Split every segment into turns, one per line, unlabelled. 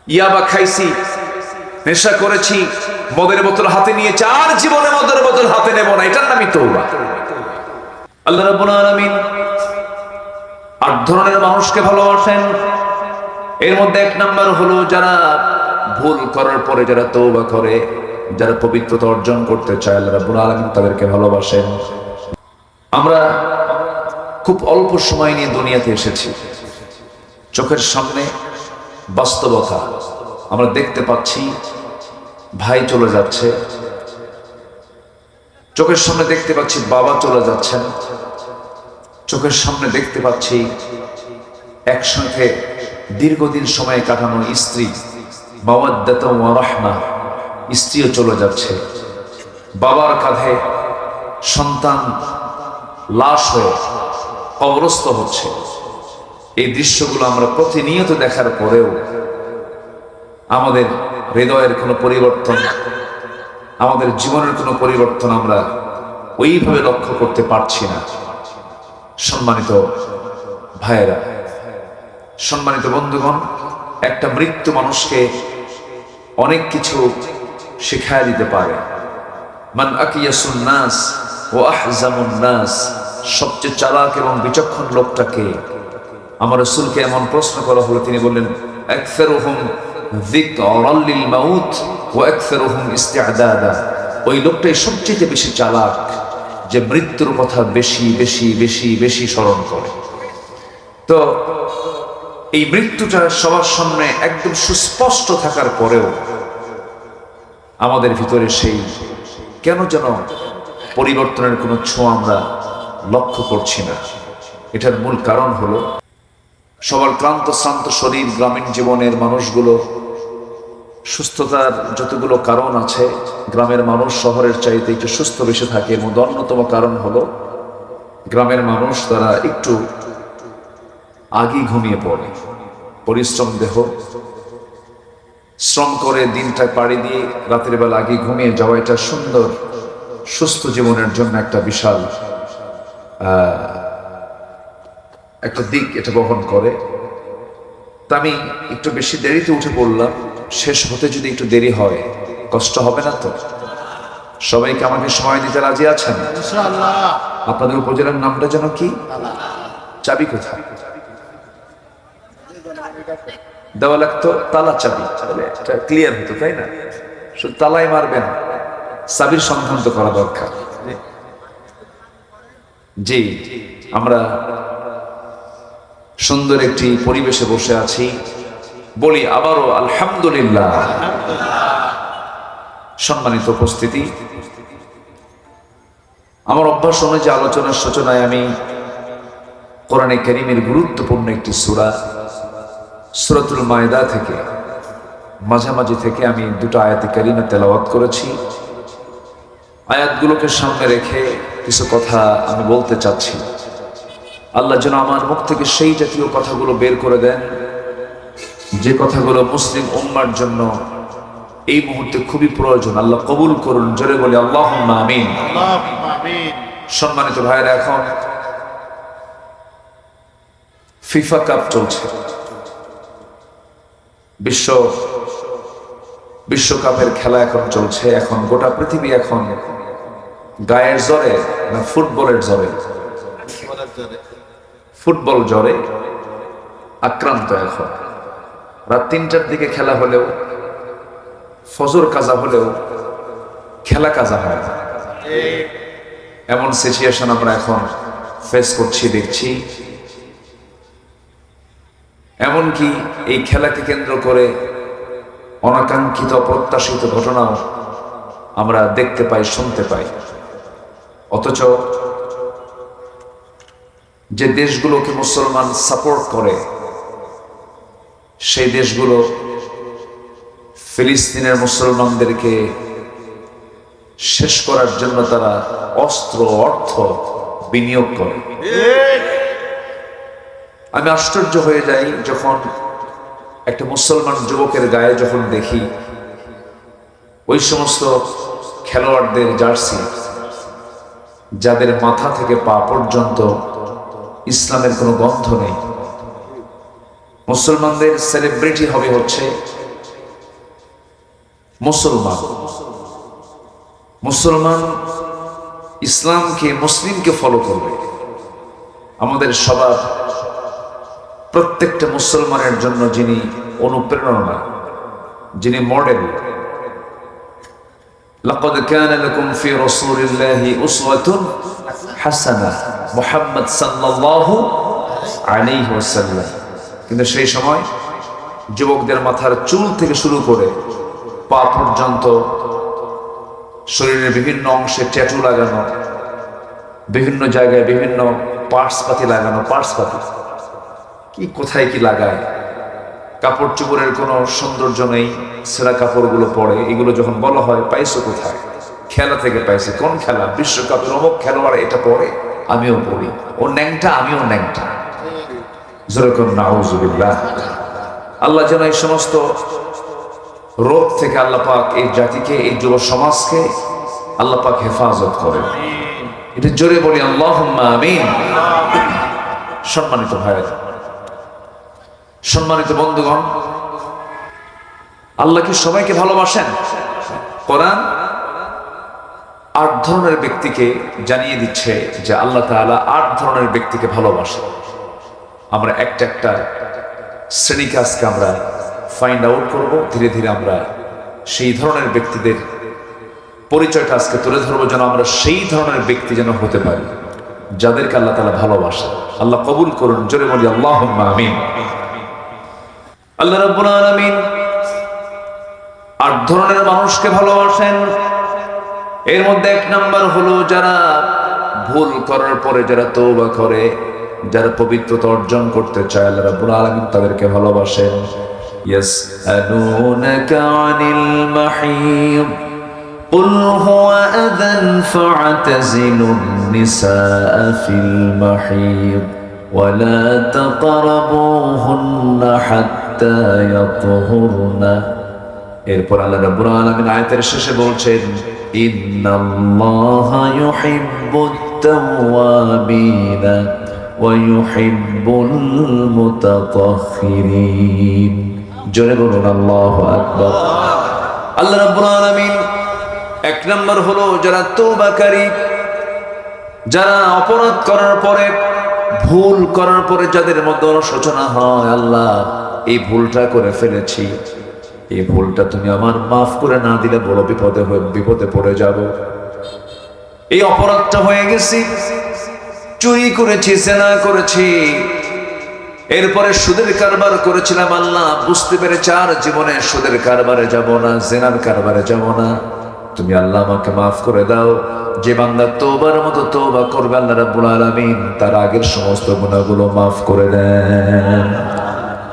ইয়াবা খাইছি, নেশা করেছি, মদের বোতল হাতে নিয়েছি, আর জীবনে মদের বোতল হাতে নেব না, এটার নামই তওবা। আল্লাহ রাব্বুল আলামিন ৮ ধরনের মানুষকে ভালোবাসেন। এর মধ্যে ১ নাম্বার হলো যারা ভুল করার পরে যারা তওবা করে, যারা পবিত্রতা অর্জন করতে চায়, আল্লাহ রাব্বুল আলামিন তাদেরকে ভালোবাসেন। আমরা খুব অল্প সময় নিয়ে দুনিয়াতে এসেছি, চোখের সামনে বাস্তবতা আমরা দেখতে পাচ্ছি, ভাই চলে যাচ্ছে, চোখের সামনে দেখতে পাচ্ছি বাবা চলে যাচ্ছেন, চোখের সামনে দেখতে পাচ্ছি একসাথে দীর্ঘদিন সময় কাটানো স্ত্রী, মাওয়াদ্দাত ওয়া রাহমা, স্ত্রীও চলে যাচ্ছে, বাবার কাঁধে সন্তান লাশ হয়ে কবরস্থ হচ্ছে। এই দৃশ্যগুলো আমরা প্রতিনিয়ত দেখার পরেও আমাদের হৃদয়ের কোনো পরিবর্তন, আমাদের জীবনের কোনো পরিবর্তন আমরা ওইভাবে লক্ষ্য করতে পারছি না। সম্মানিত ভাইয়েরা, সম্মানিত বন্ধুগণ, একটা মৃত্যু মানুষকে অনেক কিছু শিখায় দিতে পারে। মান আকিয়াসুন নাস ওয়া আহজামুন নাস, সবচেয়ে চালাক এবং বিচক্ষণ লোকটাকে আমার রাসূলকে এমন প্রশ্ন করা হলো, তিনি বললেন আকসারুহুম যিকরাল লিল মাউত ওয়া আকসারুহুম ইস্তিআদাদা। ওই লোকটাই সবচেয়ে বেশি চালাক যে মৃত্যুর কথা বেশি বেশি বেশি বেশি স্মরণ করে। তো এই মৃত্যুটা সবার সামনে একদম সুস্পষ্ট থাকার পরেও আমাদের ভিতরে সেই কেন যেন পরিবর্তনের কোনো ছোঁয়া আমরা লক্ষ্য করছি না। এটার মূল কারণ হলো সবার ক্লান্ত শ্রান্ত শরীর, গ্রামীণ জীবনের মানুষগুলো, সুস্থতার যতগুলো কারণ আছে, গ্রামের মানুষ শহরের চাইতে একটু সুস্থ বেশি থাকে। এর মধ্যে অন্যতম কারণ হলো গ্রামের মানুষ তারা একটু আগেই ঘুমিয়ে পড়ে। পরিশ্রম দেহ, শ্রম করে দিনটা পাড়ি দিয়ে রাতের বেলা আগে ঘুমিয়ে যাওয়া, এটা সুন্দর সুস্থ জীবনের জন্য একটা বিশাল একটা দিক এটা বহন করে। তা আমি একটু বেশি দেরিতে উঠে পড়লাম, শেষ হতে যদি একটু দেরি হয় কষ্ট হবে না তো? সবাইকে আমাকে সময় দিতে রাজি আছেন?
ইনশাআল্লাহ।
আপনাদের উপজেলার নামটা যেন কি? চাবি কোথায় দেওয়া লাগতো? তালা চাবি, এটা ক্লিয়ার হতো, তাই না? শুধু তালাই মারবেন, চাবির সন্ধান তো করা দরকার। জি, আমরা সুন্দর একটি পরিবেশে বসে আছি, বলি আবারও আলহামদুলিল্লাহ। সম্মানিত উপস্থিতি, আমার অভ্যাস অনুযায়ী আলোচনার সূচনায় আমি কোরআনে কারীমের গুরুত্বপূর্ণ একটি সূরা, সূরাতুল মায়েদা থেকে মাঝামাঝি থেকে আমি 2টা আয়াতে কারীমা তেলাওয়াত করেছি। আয়াতগুলোকে সামনে রেখে কিছু কথা আমি বলতে চাচ্ছি। আল্লাহ যেন আমার মুখ থেকে সেই জাতীয় কথাগুলো বের করে দেন যে কথাগুলো মুসলিম উম্মার জন্য এই মুহূর্তে খুবই প্রয়োজন। আল্লাহ কবুল করুন, জোরে বলি আল্লাহুম্মা আমিন।
আল্লাহুম্মা আমিন।
সম্মানিত ভাইরা, এখন ফিফা কাপ চলছে, বিশ্বকাপের খেলা এখন চলছে। এখন গোটা পৃথিবী এখন গায়ের জ্বরে না ফুটবলের জ্বরে? ফুটবল জ্বরে আক্রান্ত। এখন রাত 3টার দিকে খেলা হলেও, ফজর কাজা হলেও খেলা কাজা হয় না। এমন সিচুয়েশন আমরা এখন ফেস করছি, দেখছি। এমনকি এই খেলাকে কেন্দ্র করে অনাকাঙ্ক্ষিত অপ্রত্যাশিত ঘটনাও আমরা দেখতে পাই, শুনতে পাই। অথচ যে দেশগুলোকে মুসলমান সাপোর্ট করে সেই দেশগুলো ফিলিস্তিনের মুসলমানদেরকে শেষ করার জন্য তারা অস্ত্র, অর্থ বিনিয়োগ করে। আমি আশ্চর্য হয়ে যাই যখন একটা মুসলমান যুবকের গায়ে যখন দেখি ওই সমস্ত খেলোয়াড়দের জার্সি যাদের মাথা থেকে পা পর্যন্ত ইসলামের কোনো গন্ধ নেই। মুসলমানদের সেলিব্রিটি হবে হচ্ছে মুসলমান মুসলমান ইসলামকে মুসলিমকে ফলো করবে। আমাদের সবার প্রত্যেকটা মুসলমানের জন্য যিনি অনুপ্রেরণা, যিনি মডেল, লাকাদ কানা লাকুম ফি রাসূলিল্লাহি উসওয়াতুন হাসানাহ, মুহাম্মদ সাল্লাল্লাহু আলাইহি ওয়াসাল্লাম। কিন্তু সেই সময় যুবকদের মাথার চুল থেকে শুরু করে পা পর্যন্ত শরীরের বিভিন্ন অংশে ট্যাটু লাগানো, বিভিন্ন জায়গায় বিভিন্ন পার্টস পাতি লাগানো, কি কোথায় কি লাগায়, কাপড় চোপড়ের কোনো সৌন্দর্য নেই, ছেঁড়া কাপড়গুলো পরে। এগুলো যখন বলা হয় পাইছো কোথায়, খেলা থেকে পাইছে। কোন খেলা? বিশ্বকাপের অমুক খেলোয়াড় এটা পরে, আমিও পড়ি। ও ন্যাংটা, আমিও ন্যাংটা। যেরকম নাউজুবিল্লাহ। আল্লাহ যেন এই সমস্ত রোগ থেকে আল্লাহ পাক এই জাতিকে, এই যুব সমাজকে আল্লাহ পাক হেফাজত করেন। এটা জোরে বলি আল্লাহুম্মা আমিন। সম্মানিত ভাইয়েরা, সম্মানিত বন্ধুগণ, আল্লাহ কি সবাইকে ভালোবাসেন? কোরআন 8 ধরনের ব্যক্তিকে জানিয়ে দিচ্ছে যে আল্লাহ তাআলা 8 ধরনের ব্যক্তিকে ভালোবাসেন। আমরা একটা একটা শ্রেণীকে আজকে আমরা ফাইন্ড আউট করব। ধীরে ধীরে আমরা সেই ধরনের ব্যক্তিদের পরিচয়টা আজকে তুলে ধরবো, যেন আমরা সেই ধরনের ব্যক্তি যেন হতে পারি যাদেরকে আল্লাহ তাআলা ভালোবাসেন। আল্লাহ কবুল করুন। জোরে বলি আল্লাহুম্মা আমিন। আল্লাহ রাব্বুল আলামিন 8 ধরনের মানুষকে ভালোবাসেন। এর মধ্যে 1 নাম্বার হলো যারা ভুল করার পরে যারা তওবা করে, যারা পবিত্রতা অর্জন করতে চায়, আল্লাহ রাব্বুল আলামিন তাদেরকে ভালোবাসেন। ইয়াসআলুনাকা আনিল মাহিদ কুল হুয়া আযান ফা'তাযিলুন নিসাআ ফিল মাহিদ ওয়া লা তাকরাবুহুন্না হাত্তা ইয়াতহুরনা। এরপর আল্লাহ রাব্বুল আলামিন আয়াতের শেষে বলছেন, ইন্নাল্লাহা ইউহিব্বুত তাওয়াবিনা ওয়া ইউহিব্বুল মুতাতাহহিরিন। জোরে বলুন আল্লাহু আকবার। আল্লাহ রাব্বুল আলামিন 1 নম্বর হলো যারা তওবাকারী, যারা অপরাধ করার পরে, ভুল করার পরে যাদের মধ্যে অনুশোচনা হয়, আল্লাহ এই ভুলটা করে ফেলেছি, এই ভুলটা তুমি আমার মাফ করে না দিলে বড় বিপদে পড়ে যাব। এই অপরাধটা হয়ে গেছি, চুরি করেছি, জেনা করেছি, এরপরে সুদের কারবার করেছিলাম, আল্লাহ বুঝতে পেরেছি আর জীবনে সুদের কারবারে যাব না, জেনার কারবারে যাব না, তুমি আল্লাহ আমাকে মাফ করে দাও। যে বান্দা তওবার মতো তওবা করবে, আল্লাহ রাব্বুল আলামিন তার আগের সমস্ত গুনাহগুলো মাফ করে দেন।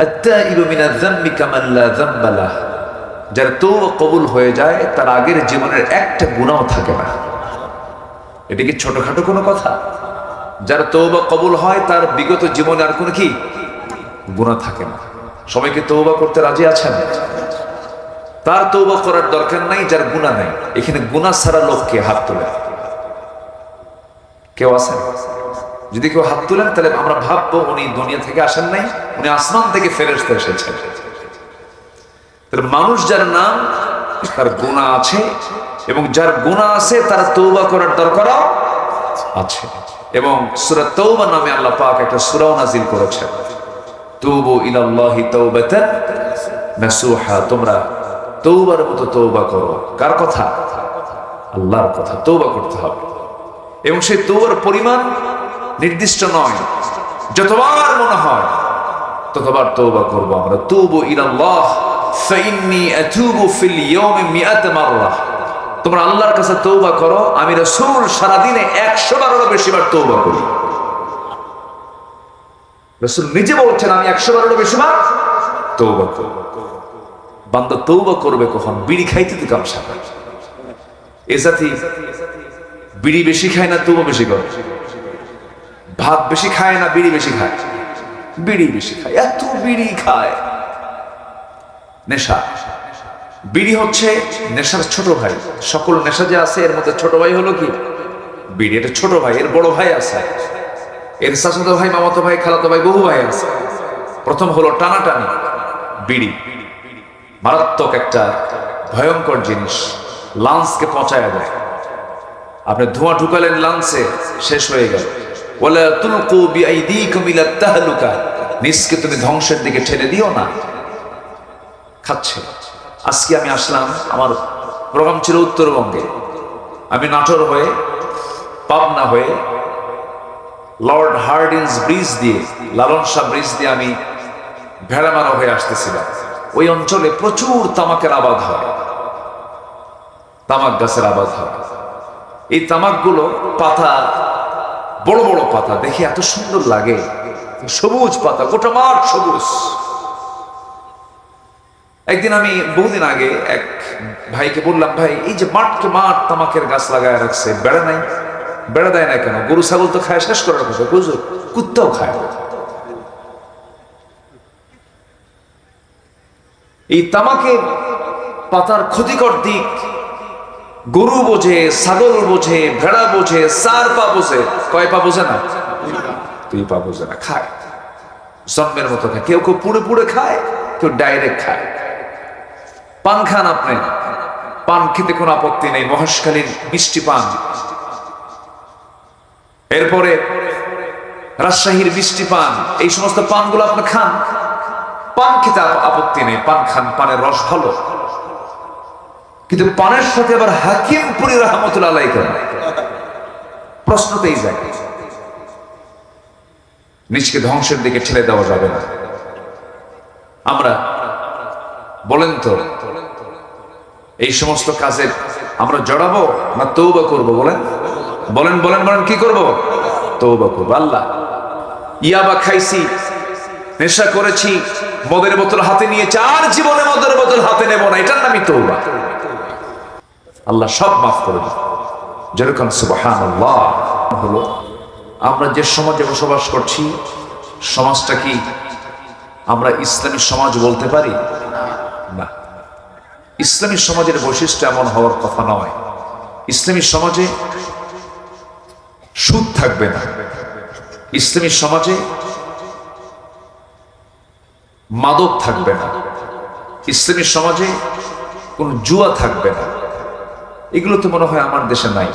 আত-তাইবু মিনাজ যামবি কামান লা যামবা লাহ। যার তওবা কবুল হয়ে যায়, তার আগের জীবনের একটা গুনাহ থাকে না। এটা কি ছোটখাটো কোনো কথা? যার তওবা কবুল হয়, তার বিগত জীবনে আর কোনো কি গুনাহ থাকে না। সবাইকে তওবা করতে রাজি আছেন? তার তওবা করার দরকার নাই যার গুনাহ নাই। এখানে গুনাহ ছাড়া লোককে হাত তোলে কেউ আছেন? যদি কেউ হাত তুলেন তাহলে আমরা ভাববো উনি দুনিয়া থেকে আসেন নাই, উনি আসমান থেকে ফেরেশতা এসেছেন। তাহলে মানুষ যার নাম, তার গুনাহ আছে, এবং যার গুনাহ আছে তার তওবা করার দরকার আছে। এবং সূরা তাওবা নামে আল্লাহ পাক একটা সূরা নাযিল করেছেন, তুবু ইলাল্লাহি তাওবাতান নাসুহা। তোমরা তওবার মতো তওবা করো। কার কথা? আল্লাহর কথা। তওবা করতে হবে, এবং সেই তওবার পরিমাণ নির্দিষ্ট নয়, যতবার মনে হয় ততবার তওবা করব আমরা। তুবু ইলাল্লাহ ফাইন্নী আতুবু ফিল ইয়াউমি মিআত মাররা। তোমরা আল্লাহর কাছে তওবা করো, আমি রাসূল সারা দিনে 100 বারেরও বেশি বার তওবা করি। রাসূল নিজে বলছেন আমি 100 বারেরও বেশি বার তওবা করি। বান্দা তওবা করবে কখন? বিড়ি খাইতে তো কামসা। এ জাতি বিড়ি বেশি খায় না তওবা বেশি করে, ভাত বেশি খায় না বিড়ি বেশি খায়? বিড়ি বেশি খায়। এত বিড়ি খায়, নেশা। বিড়ি হচ্ছে নেশার ছোট ভাই। সকল নেশা যে আছে এর মধ্যে ছোট ভাই হলো কি? বিড়ি। এটা ছোট ভাই, এর বড় ভাই আছে, এর চাচাতো ভাই, মামাতো ভাই, খালাতো ভাই, বহু ভাই আছে। প্রথম হলো টানাটানি, বিড়ি। মারাত্মক একটা ভয়ঙ্কর জিনিস, লাঞ্চকে পচায়া দেয়। আপনি ধোঁয়া ঢুকালেন লাঞ্চে, শেষ হয়ে গেল। ওয়ালা তুলকু বিআইদিকুম ইলা তাহলুকা, নিজকে তুমি ধ্বংসের দিকে ঠেলে দিও না। খাচ্ছে। আজকে আমি আসলাম, আমার প্রোগ্রাম ছিল উত্তরবঙ্গে। আমি নাটোর হয়ে, পাবনা হয়ে, লর্ড হার্ডিন্স ব্রিজ দিয়ে, লালন শাহ ব্রিজ দিয়ে আমি ভেড়ামারা হয়ে আসতেছিলাম। ওই অঞ্চলে প্রচুর তামাকের আবাদ হয়, তামাক গাছের আবাদ হয়। এই তামাকগুলো পাতা, বড় বড় পাতা, দেখে এত সুন্দর লাগে, সবুজ পাতা, গোটা মাঠ সবুজ। একদিন আমি বহুদিন আগে এক ভাইকে বললাম, ভাই এই যে মাঠকে মাঠ তামাকের গাছ লাগায় রাখছে, বেড়া নাই, বেড়া দেয় না কেন? গরু ছাগল তো খায়, শেষ করার কথা, বুঝো, কুত্তাও খায়। এই তামাকের পাতার ক্ষতিকর দিক গরু বোঝে, ছাগল বোঝে, ভেড়া বোঝে, 4 পা বোঝে। কয় পা বোঝে না? 2 পা বোঝে না, খায় জন্মের মতো খায়। কেউ কেউ পুড়ে পুড়ে খায়, কেউ ডাইরেক্ট খায়। পান খান আপনি, পান খেতে কোনো আপত্তি নেই, মহেশখালীর মিষ্টি পান, এরপরে রাজশাহীর মিষ্টি পান, এই সমস্ত পানগুলো আপনি খান, পান খেতে আপত্তি নেই, পান খান, পানের রস ভালো। কিন্তু পানের সাথে আবার হাকিমপুরি রহমতুল্লাহ আলাইহি কেন? প্রশ্নতেই যায়। নিজকে ধ্বংসের দিকে ঠেলে দেওয়া যাবে না। আমরা বলেন তো, এই সমস্ত কাজে আমরা জড়াবো না তওবা করব? বলেন বলেন বলেন বলেন, কি করব? তওবা করব। আল্লাহ, ইয়াবা খাইছি, নেশা করেছি, মদের বোতল হাতে নিয়েছি, আর জীবনে মদের বোতল হাতে নেব না, এটার নামই তওবা। আল্লাহ সব মাফ করে দেন। যেরকম সুবহানাল্লাহ। হলো আমরা যে সমাজে বসবাস করছি, সমাজটা কি আমরা ইসলামী সমাজ বলতে পারি? না। ইসলামী সমাজের বৈশিষ্ট্য এমন হওয়ার কথা নয়। ইসলামী সমাজে সুদ থাকবে না, ইসলামী সমাজে মাদক থাকবে না, ইসলামী সমাজে কোন জুয়া থাকবে না। এগুলো তো মনে হয় আমার দেশে নাই।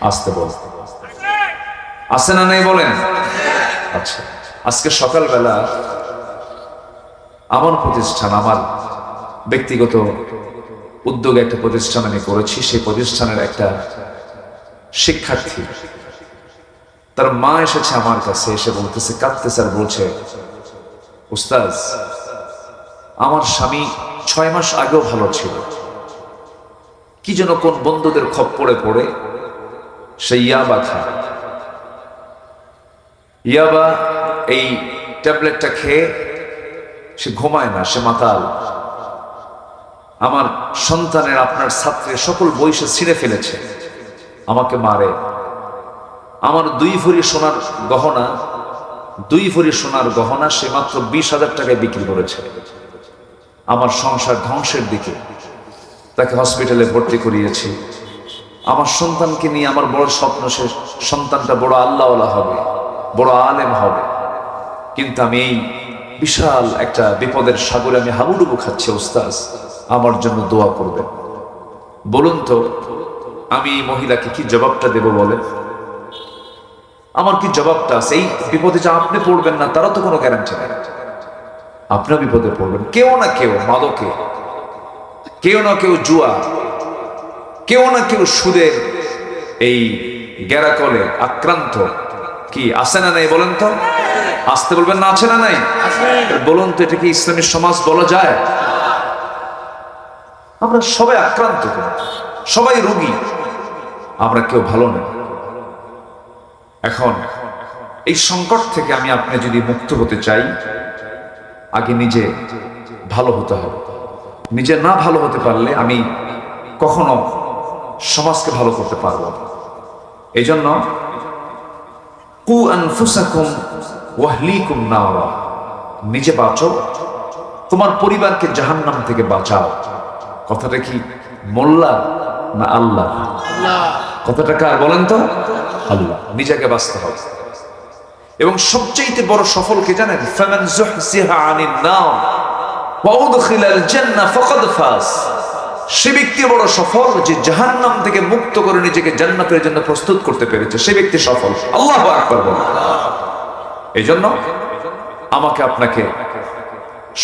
আসতে বল, আছে না নাই বলেন? আচ্ছা, আজকে সকালবেলা আমার প্রতিষ্ঠান, আমার ব্যক্তিগত উদ্যোগে একটা প্রতিষ্ঠান আমি করেছি। সেই প্রতিষ্ঠানের একটা শিক্ষার্থী, তার মা এসেছে আমার কাছে, এসে বলতেছে, কাঁদতেছে আর বলছে, উস্তাজ, আমার স্বামী 6 মাস আগেও ভালো ছিল, কি যেন কোন বন্ধুদের খপ্পরে পড়ে সে ইয়াবা খায়। ইয়াবা এই ট্যাবলেটটা খেয়ে সে ঘুমায় না, সে মাতাল। আমার সন্তানের, আপনার ছাত্রের সকল বই সে ছিঁড়ে ফেলেছে, আমাকে মারে। আমার 2 ভরি সোনার গহনা, 2 ভরি সোনার গহনা সে মাত্র 20,000 টাকায় বিক্রি করেছে। আমার সংসার ধ্বংসের দিকে, তাকে হসপিটালে ভর্তি করিয়েছি। আমার সন্তানকে নিয়ে আমার বড় স্বপ্ন, সে সন্তানটা বড় আল্লাহওয়ালা হবে, বড় আলেম হবে। কিন্তু আমি এই বিশাল একটা বিপদের সাগরে আমি হাবুডুবু খাচ্ছি। উস্তাজ, আমার জন্য দোয়া করবেন। বলুন তো, আমি এই মহিলাকে কি জবাবটা দেব বলেন? আমার কি জবাবটা আছে? এই বিপদে যে আপনি পড়বেন না তারা তো কোনো গ্যারান্টি নেই। আপনিও বিপদে পড়বেন, কেউ না কেউ মাদকে, কেউ না কেউ জুয়া, কেউ না কেউ সুদের এই গ্যারাকলে আক্রান্ত। কি আছে না নাই বলেন তো? আসতে বলবেন না, আছে না নাই? বলুন তো, এটা কি ইসলামী সমাজ বলা যায়? আমরা সবাই আক্রান্ত, সবাই রোগী, আমরা কেউ ভালো নেই। এখন এই সংকট থেকে আমি আপনি যদি মুক্ত হতে চাই, আগে নিজে ভালো হতে হবে। নিজে না ভালো হতে পারলে আমি কখনো সমাজকে ভালো করতে পারবো না। এই জন্য কু আনফুসাকুম ওয়াহলিকুম নারা, নিজে বাঁচো, তোমার পরিবারকে জাহান্নাম থেকে বাঁচাও। কথাটা কি মোল্লা না আল্লাহ? কথাটা কার বলেন তো? আল্লাহ। নিজেকে বাঁচতে হবে। এবং সবচেয়ে বড় সফল কে জানেন? ফামান যুহজিহা আনিন নার ওয়া উদখিলাল জান্নাহ ফাকাদ ফাজ। সে ব্যক্তি বড় সফল যে জাহান্নাম থেকে মুক্ত করে নিজেকে জান্নাতের জন্য প্রস্তুত করতে পেরেছে, সে ব্যক্তি সফল। আল্লাহু আকবার বলুন। এই জন্য আমাকে আপনাকে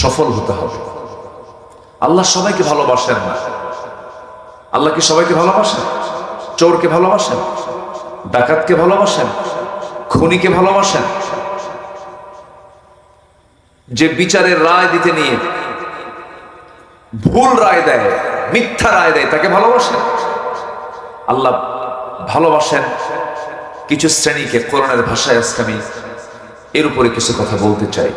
সফল হতে হবে। আল্লাহ সবাইকে ভালোবাসেন না। আল্লাহ কি সবাইকে ভালোবাসেন? চোরকে ভালোবাসেন, ডাকাতকে ভালোবাসেন, খুনিকে ভালোবাসেন, যে বিচারের রায় দিতে নিয়ে ভুল রায় দেয়, মিথ্যা রায় দেয়, তাকে ভালোবাসেন? আল্লাহ ভালোবাসেন কিছু শ্রেণীকে। কোরআনের ভাষায় আজকে আমি এর উপরে কিছু কথা বলতে চাই।